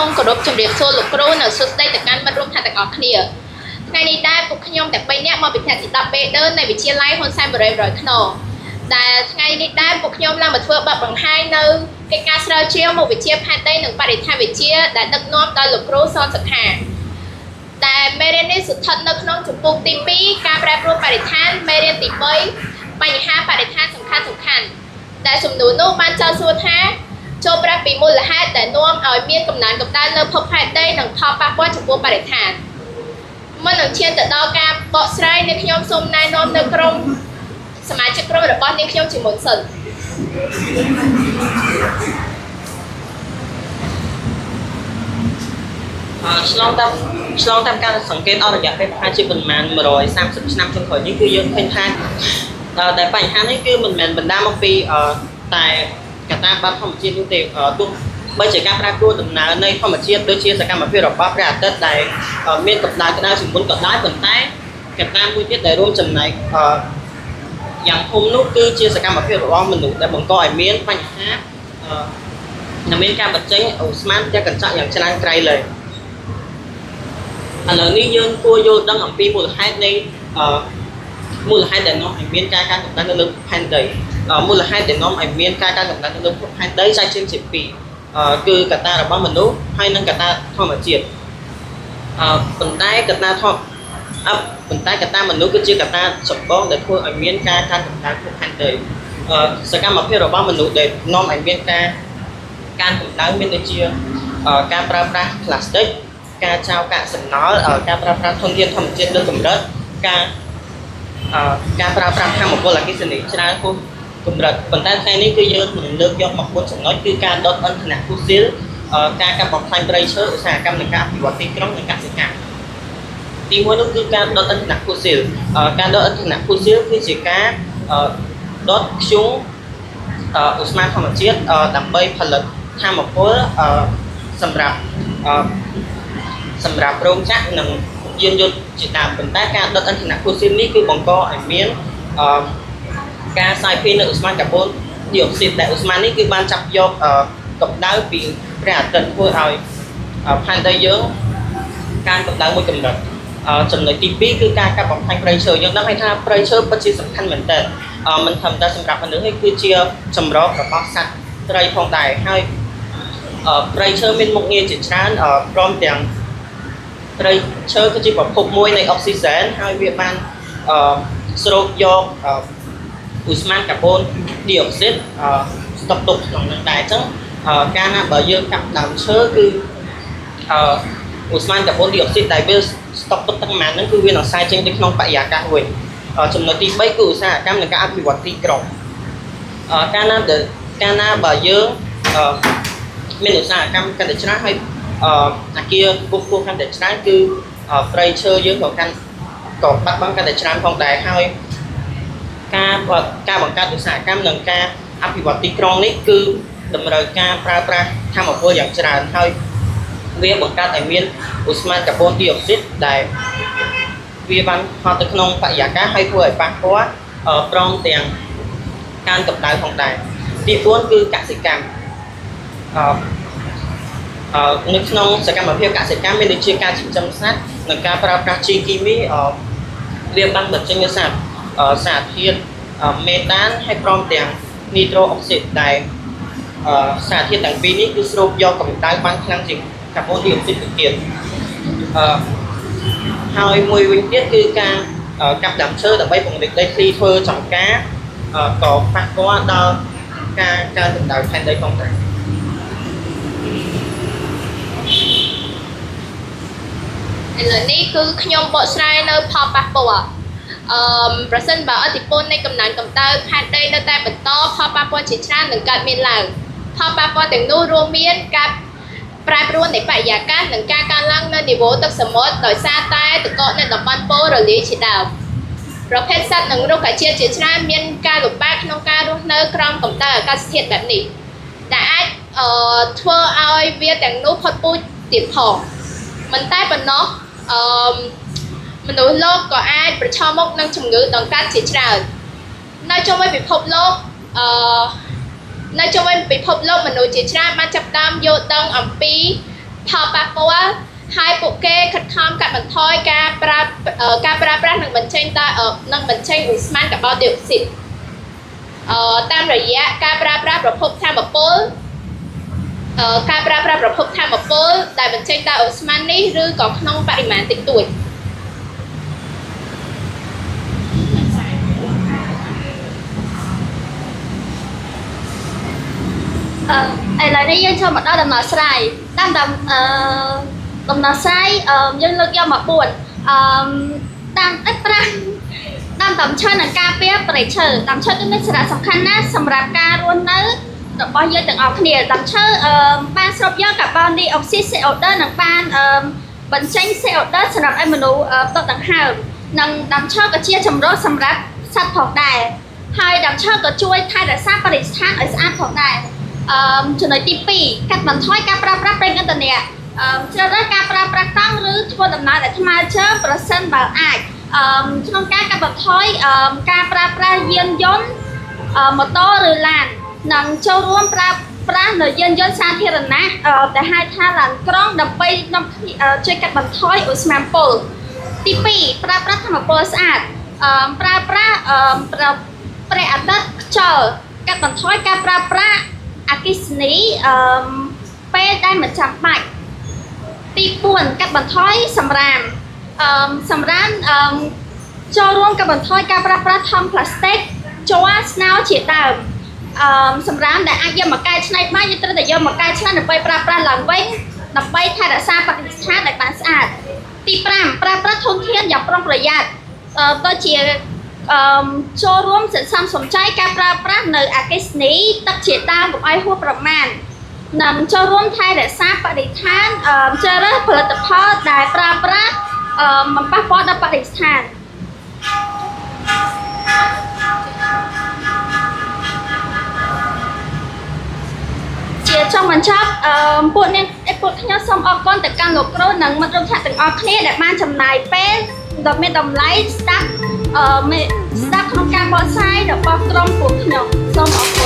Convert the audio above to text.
มกรบจำเรียบโซลูกครูหนึ่งสุดได้จากการบรรลุทันแต่ก่อนเคลียร์ไงในได้พวกขยมแต่ไปเนี่ยมาเป็นแทนสิตาเบเดินในวิเชียรไล่คนแซมบริเวณขนมแต่ไงในได้พวกขยมเรามาเพื่อแบบบางให้นึงการเสนอเชี่ยวมาวิเชียรพันได้หนึ่งปฏิทินวิเชียรแต่ดึกน้อมโดยลูกครูซ้อนสักหาแต่ไม่ได้ในสุดทัดนึกน้องจุดปุ่มตีปีการแปรปรวนปฏิทินไม่ได้ติดไปปัญหาปฏิทินสำคัญแต่สมนุนนู่บ้านเจ้าสัวแท้โจประปีมูลค่าแต่น่วมเอาเมียนกำนันกับได้เลิกพบแพทย์ได้หนังทอปากว่าจุดปุ่มปฏิทินเมื่อหนังเชียนแต่ดอกการเบาะไส้ในขยมสมนายน้อมในกรมสมาชิกกรมระบอบในขยมจิมนสันឆ្លងតាមការសង្កេតអស់រយៈពេលប្រហែលជាប្រមាណ130ឆ្នាំចុងក្រោយនេះគឺយើងឃើញថាតែបញ្ហានេះគឺមិនមែនបណ្ដាលមកពីតែកត្តាបាតុធម្មជាតិនោះទេទោះបីជាការប្រែប្រួលដំណើរនៃធម្មជាតិដូចជាសកម្មភាពរបស់ព្រះអាទិត្យដែលមានកម្ដៅក្តៅជាងមុនក៏ដោយប៉ុន្តែកត្តាមួយទៀតដែលរួមចំណែកយ៉ាងធំនោះគឺជាសកម្មភាពរបស់មនុស្សដែលបង្កឲ្យមានបញ្ហានិងមានការបញ្ចេញអូស្មန်ផ្ទះកញ្ចក់យ៉ាងច្រើនក្រៃលែងឥឡូវនេះយើងគួរយល់ដឹងអំពីមូលហេតុនៃមូលហេតុដែលនាំឲ្យមានការកើនកម្ដៅនៅលើផែនដីមូលហេតុដែលនាំឲ្យមានការកើនកម្ដៅនៅលើផែនដីចែកចេញជាពីរគឺកត្តារបស់មនុស្សហើយនិងកត្តាធម្មជាតិប៉ុន្តែកត្តាមនុស្សគឺជាកត្តាចម្បងដែលធ្វើឲ្យមានការកើនកម្ដៅផែនដីសកម្មភាពរបស់មនុស្សដែលនាំឲ្យមានការកើនកម្ដៅមានដូចជាការប្រើប្រាស់ផ្លាស្ទិកការចោលកាកសំណល់ការប្រើប្រាស់ធនធានធម្មជាតិលើកម្រិតការប្រើប្រាស់ថាមពលអគ្គិសនីច្រើនហួសកម្រិតប៉ុន្តែថ្ងៃនេះគឺយើងនឹងលើកយកមកមួយចំណុចគឺការដុតឥន្ធនៈហ្វូស៊ីលការកាប់បំផ្លាញព្រៃឈើឧស្សាហកម្មនិងការអភិវឌ្ឍទីក្រុងនិងកសិកម្មទីមួយនោះគឺការដុតឥន្ធនៈហ្វូស៊ីលការដុតឥន្ធនៈហ្វូស៊ីលគឺជាការដុតធ្យូងឧស្ម័នធម្មជាតិដើម្បីផលិតថាមពលសម្រាប់រោងចក្រនិងយានយន្តជាដើមប៉ុន្តែការដុតឥន្ធនៈហ្វូស៊ីលនេះគឺបង្កឲ្យមានការសាយភាយនៅឧស្ម័នកាបូនឌីអុកស៊ីតដែលឧស្ម័ននេះគឺបានចាប់យកកម្ដៅពីព្រះអាទិត្យធ្វើឲ្យផែនដីយើងការកម្ដៅមួយកម្រិតចំណុចទី2គឺការកាប់បំផ្លាញព្រៃឈើយើងដឹងហើយថាព្រៃឈើពិតជាសំខាន់មែនទែនមិនត្រឹមតែសម្រាប់មនុស្សទេគឺជាចម្រោករបស់សត្វត្រីផងដែរហើយព្រៃឈើមានមុខងារជាច្រើនព្រមទាំងព្រៃឈើគឺជាប្រភពមួយនៃអុកស៊ីហ្សែនហើយវាបានស្រូបយកឧស្ម័នកាបូនឌីអុកស៊ីតស្តុកទុកក្នុងនឹងដែរអញ្ចឹងកាលណាបើយើងកាប់ដើមឈើគឺឧស្ម័នកាបូនឌីអុកស៊ីតដែលវាស្តុកទុកទាំងប៉ុន្មានហ្នឹងគឺវានឹងសាយចេញទៅក្នុងបរិយាកាសវិញចំណុចទី3គឺឧស្សាហកម្មនិងការអភិវឌ្ឍទីក្រុងកាលណាបើយើងមានឧស្សាហកម្មកាន់តែច្រើនហើយអាគារពុះកាន់តែច្រើនគឺព្រៃឈើយើងក៏បាត់បង់កាន់តែច្រើនផងដែរហើយការបង្កើតឧស្សាហកម្មនិងការអភិវឌ្ឍទីក្រុងនេះគឺតម្រូវការប្រើប្រាស់ថាមពលយ៉ាងច្រើនហើយវាបង្កើតឲ្យមានឧស្ម័នកាបូនឌីអុកស៊ីតដែលវាបានហត់ទៅក្នុងបរិយាកាសហើយធ្វើឲ្យប៉ះពាល់ព្រមទាំងការកម្ដៅផងដែរទី4គឺកសិកម្មនៅក្នុងសកម្មភាពកសិកម្មមានដូចជាការចិញ្ចឹមសត្វនិងការប្រើប្រាស់ជីគីមីវាបានបញ្ចេញនូវសារធាតុមេតានហើយព្រមទាំងនីត្រូអុកស៊ីតដែលសារធាតុទាំងពីរនេះគឺស្រូបយកកម្ដៅបានខ្លាំងជាងកាបូនឌីអុកស៊ីតទៅទៀតហើយមួយវិញទៀតគឺការកាប់ដើមឈើដើម្បីពង្រីកដីធ្លីធ្វើចំការក៏ប៉ះពាល់ដល់ការកើនកម្ដៅផែនដីផងដែរឥឡូវនេះគឺខ្ញុំបកស្រាយនៅផលប៉ះពាល់ប្រសិនបើឥទ្ធិពលនៃកំណើនកម្ដៅផែនដីនៅតែបន្តផលប៉ះពាល់ជាច្រើននឹងកើតមានឡើងផលប៉ះពាល់ទាំងនោះរួមមានការប្រែប្រួលនៃបរិយាកាសនិងការកើនឡើងនៅនីវ៉ូទឹកសមុទ្រដោយសារតែទឹកកកនៅតំបន់ប៉ូរលាយជាដើមប្រភេទសត្វនិងរុក្ខជាតិជាច្រើនមានការលំបាកក្នុងការរស់នៅក្រោមកម្ដៅអាកាសធាតុបែបនេះដែលអាចធ្វើឲ្យវាទាំងនោះផុតពូជទៀតផងមិនតែប៉ុណ្ណោះមនុស្សលោកក៏អាចប្រឈមមុខនឹងជំងឺដង្កាត់ជាច្រើននៅជុំវិញពិភពលោកមនុស្សជាច្រើនបានចាប់ផ្ដើមយល់ដឹងអំពី ផលប៉ះពាល់ហើយពួកគេខិតខំកាត់បន្ថយការប្រើប្រាស់និងបញ្ចេញឧស្ម័នកាបូនឌីអុកស៊ីតតាមរយៈការប្រើប្រាស់ប្រភពថាមពលដែលបញ្ចេញដោយឧស្ម័ននេះឬក៏ក្នុងបរិមាណតិចតួច ឥឡូវនេះយើងចូលមកដល់ដំណោះស្រាយតាមដំណោះស្រាយយើងលើកយកមក4តាមឥតប្រាំតាមតំឈើនិងការពារប្រៃឈើតំឈើគឺមានសារៈសំខាន់ណាស់សម្រាប់ការរស់នៅរបស់យើងទាំងអស់គ្នាតំឈើបានស្រូបយកកាបូនឌីអុកស៊ីត CO2 និងបានបញ្ចេញ CO2 សម្រាប់ឲ្យមនុស្សដកដង្ហើមនិងតំឈើក៏ជាចម្រុះសម្រាប់សត្វផងដែរហើយតំឈើក៏ជួយថែរក្សាបរិស្ថានឲ្យស្អាតផងដែរ ចំណុចទី 2 កាត់បន្ថយការប្រើប្រាស់ប្រេងឥន្ធនៈជ្រើសរើសការប្រើប្រាស់កង់ឬធ្វើដំណើរដែលថ្មើរជើងប្រសិនបើអាចក្នុងការកាត់បន្ថយការប្រើប្រាស់យានយន្តម៉ូតូឬឡាននិងចូលរួមប្រើប្រាស់នៅយានយន្តសាធារណៈដែលហៅថាឡានក្រុងដើម្បីជួយកាត់បន្ថយឧស្ម័នពុលទី 2 ប្រើប្រាស់ថាមពលស្អាតប្រើប្រាស់ព្រះអាទិត្យខ្យល់កាត់បន្ថយការប្រើប្រាស់អគ្គិសនីពេលដែលមិនចាំបាច់ទី 4 កាត់បន្ថយសម្រាមចូលរួមកាត់បន្ថយការប្រើប្រាស់ថង់ប្លាស្ទិកជ័រស្នោជាដើមសម្រាមដែលអាចយកមកកែច្នៃបានយើងត្រូវតែយកមកកែច្នៃដើម្បីប្រើប្រាស់ឡើងវិញដើម្បីថែរក្សាបរិស្ថានឲ្យបានស្អាតទី 5 ប្រើប្រាស់ធនធានយ៉ាងប្រុងប្រយ័ត្នដូចជាចូលរួមសន្សំសំចៃការប្រើប្រាស់នៅអគ្គិសនីទឹកជាដើមកុំឲ្យហួសប្រមាណនិងចូលរួមថែរក្សាបរិស្ថានជ្រើសរើសផលិតផលដែលប្រើប្រាស់មិនប៉ះពាល់ដល់បរិស្ថានជាចុងបញ្ចប់ពួកខ្ញុំសូមអរគុណទៅកាន់លោកគ្រូនិងមិត្តរួមថ្នាក់ទាំងអស់គ្នាដែលបានចំណាយពេលដ៏មានតម្លៃស្ដាប់ក្នុងការបកស្រាយរបស់ក្រុមពួកខ្ញុំសូមអរគុណ